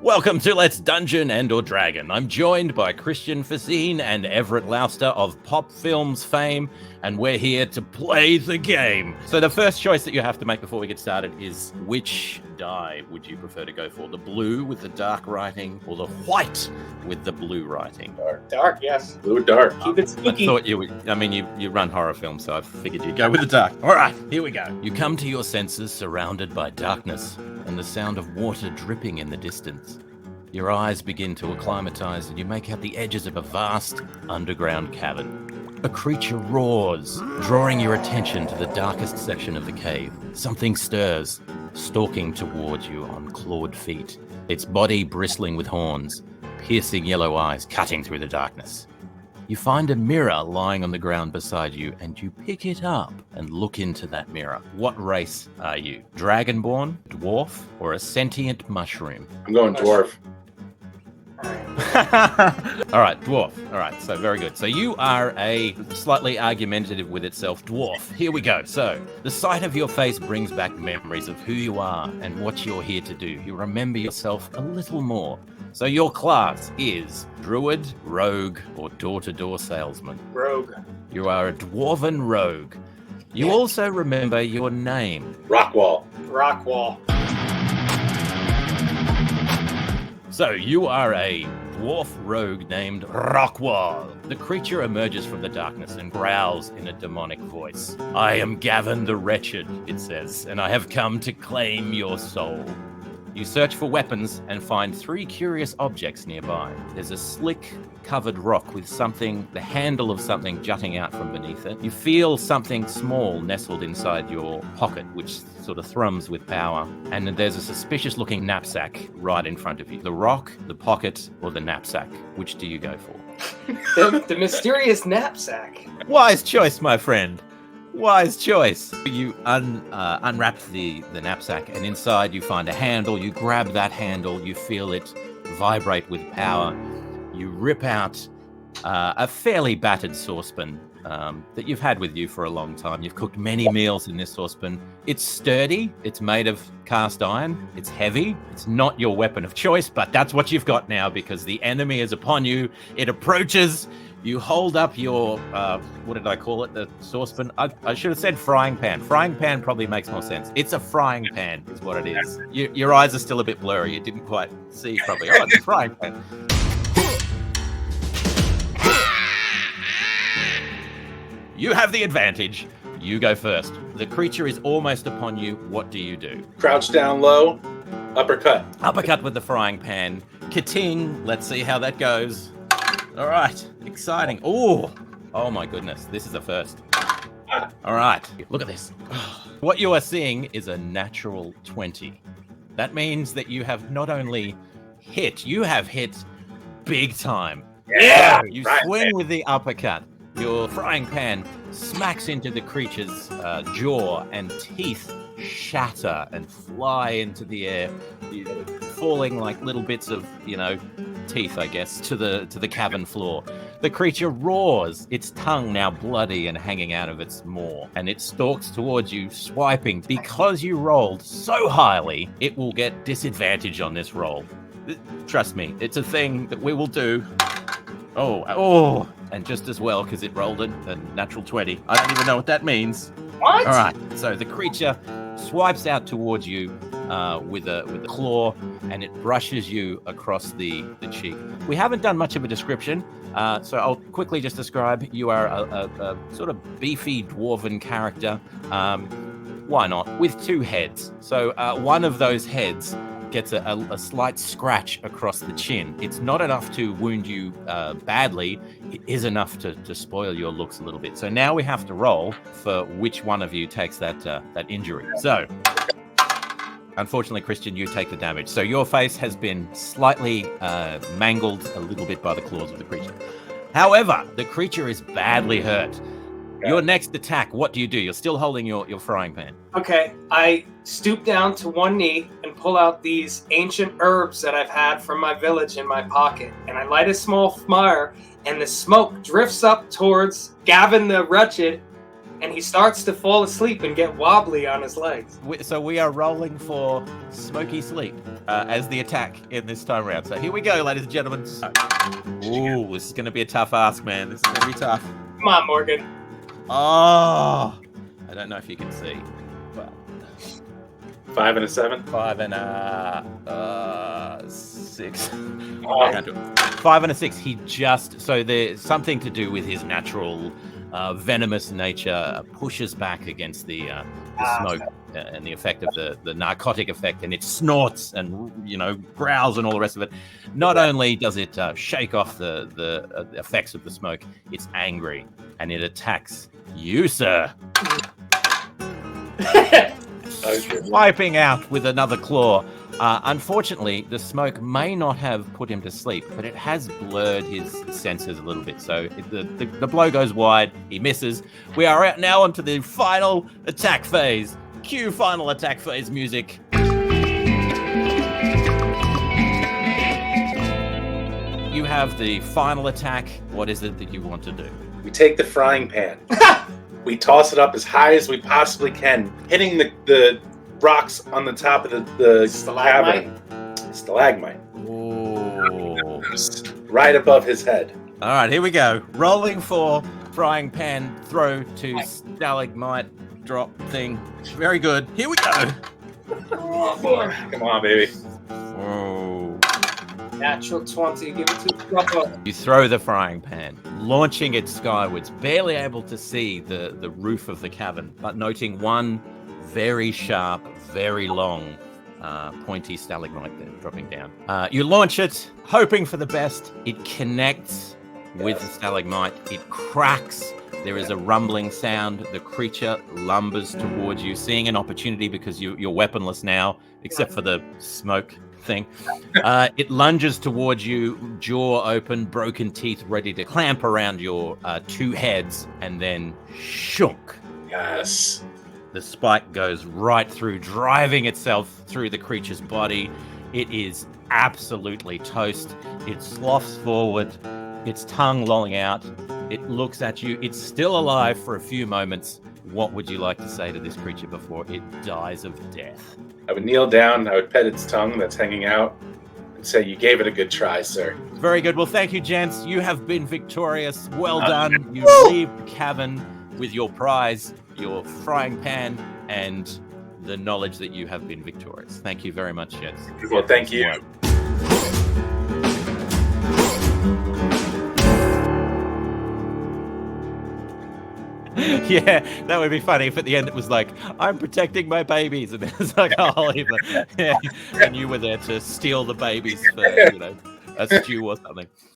Welcome to Let's Dungeon and or Dragon. I'm joined by Christian and Everett of Pop Films fame, and we're here to play the game. So the first choice that you have to make before we get started is which die would you prefer to go for? The blue with the dark writing or the white with the blue writing? Dark, yes. Blue dark. Keep it spooky. I thought you would. I mean, you run horror films, so I figured you'd go with the dark. All right, here we go. You come to your senses surrounded by darkness and the sound of water dripping in the distance. Your eyes begin to acclimatize and you make out the edges of a vast underground cavern. A creature roars, drawing your attention to the darkest section of the cave. Something stirs, stalking towards you on clawed feet, its body bristling with horns, piercing yellow eyes cutting through the darkness. You find a mirror lying on the ground beside you and you pick it up and look into that mirror. What race are you? Dragonborn, dwarf, or a sentient mushroom? I'm going dwarf. All right, dwarf. All right, so very good. So you are a slightly argumentative with itself dwarf. Here we go. So the sight of your face brings back memories of who you are and what you're here to do. You remember yourself a little more. So your class is druid, rogue, or door-to-door salesman. Rogue. You are a dwarven rogue. You also remember your name. Rockwall. Rockwall. So you are a dwarf rogue named Rockwall. The creature emerges from the darkness and growls in a demonic voice. I am Gavin the Wretched, it says, and I have come to claim your soul. You search for weapons and find 3 curious objects nearby. There's a slick covered rock with the handle of something jutting out from beneath it. You feel something small nestled inside your pocket, which sort of thrums with power. And then there's a suspicious looking knapsack right in front of you. The rock, the pocket, or the knapsack? Which do you go for? The mysterious knapsack. Wise choice, my friend. Wise choice. You unwrap the knapsack, and inside you find a handle. You grab that handle. You feel it vibrate with power. You rip out a fairly battered saucepan that you've had with you for a long time. You've cooked many meals in this saucepan. It's sturdy. It's made of cast iron. It's heavy. It's not your weapon of choice, but that's what you've got now because the enemy is upon you. It approaches. You hold up your, what did I call it? The saucepan? I should have said frying pan. Frying pan probably makes more sense. It's a frying pan is what it is. Your eyes are still a bit blurry. You didn't quite see properly. Oh, it's a frying pan. You have the advantage. You go first. The creature is almost upon you. What do you do? Crouch down low. Uppercut. Uppercut with the frying pan. Ka-ting. Let's see how that goes. All right, exciting. Oh my goodness, this is a first. All right, look at this. What you are seeing is a natural 20. That means that you have not only hit, you have hit big time. Yeah! You right, swing man. with the uppercut. Your frying pan smacks into the creature's jaw and teeth shatter and fly into the air, falling like little bits of, teeth, I guess, to the cavern floor. The creature roars, its tongue now bloody and hanging out of its maw, and it stalks towards you, swiping. Because you rolled so highly, it will get disadvantage on this roll. Trust me, it's a thing that we will do. Oh, and just as well, because it rolled a natural 20. I don't even know what that means. What? All right, so the creature swipes out towards you with a claw, and it brushes you across the cheek. We haven't done much of a description, so I'll quickly just describe. You are a sort of beefy dwarven character. Why not? With 2 heads. So one of those heads gets a slight scratch across the chin. It's not enough to wound you badly. It is enough to spoil your looks a little bit. So now we have to roll for which one of you takes that injury. So, unfortunately, Christian, you take the damage. So your face has been slightly mangled a little bit by the claws of the creature. However, the creature is badly hurt. Your next attack, what do? You're still holding your frying pan. Okay, I stoop down to one knee and pull out these ancient herbs that I've had from my village in my pocket. And I light a small fire, and the smoke drifts up towards Gavin the Wretched, and he starts to fall asleep and get wobbly on his legs. So we are rolling for smoky sleep as the attack in this time round. So here we go, ladies and gentlemen. Ooh, this is going to be a tough ask, man. This is going to be tough. Come on, Morgan. Oh, I don't know if you can see, but 5 and a 7. 5 and a 6. Oh. I can't do it. 5 and a 6. He just so there's something to do with his natural venomous nature pushes back against the smoke and the effect of the narcotic effect, and it snorts and growls and all the rest of it. Not only does it shake off the effects of the smoke, it's angry and it attacks you, sir. Wiping out with another claw. Unfortunately, the smoke may not have put him to sleep, but it has blurred his senses a little bit. So the blow goes wide. He misses. We are out now onto the final attack phase. Cue final attack phase music. You have the final attack. What is it that you want to do? We take the frying pan. We toss it up as high as we possibly can, hitting the rocks on the top of the Stalagmite? Stalagmite. Ooh. Right above his head. All right, here we go. Rolling for frying pan, throw to stalagmite, drop thing. Very good. Here we go. Come on, baby. Whoa. Natural 20. Give it to Rockwall. You throw the frying pan, launching it skywards, barely able to see the roof of the cavern, but noting one very sharp, very long, pointy stalagmite there dropping down. You launch it, hoping for the best. It connects with the stalagmite. It cracks. There is a rumbling sound. The creature lumbers towards you, seeing an opportunity because you're weaponless now, except for the smoke thing. It lunges towards you, jaw open, broken teeth ready to clamp around your two heads, and then shunk. Yes. The spike goes right through, driving itself through the creature's body. It is absolutely toast. It sloughs forward, its tongue lolling out. It looks at you. It's still alive for a few moments. What would you like to say to this creature before it dies of death? I would kneel down, I would pet its tongue that's hanging out, and say, "You gave it a good try, sir." Very good. Well, thank you, gents. You have been victorious. Well done. You leave the cavern with your prize, your frying pan, and the knowledge that you have been victorious. Thank you very much, gents. Well, thank you. Yeah, that would be funny if at the end it was like, "I'm protecting my babies," and it's like, "Oh, yeah," and you were there to steal the babies for, a stew or something.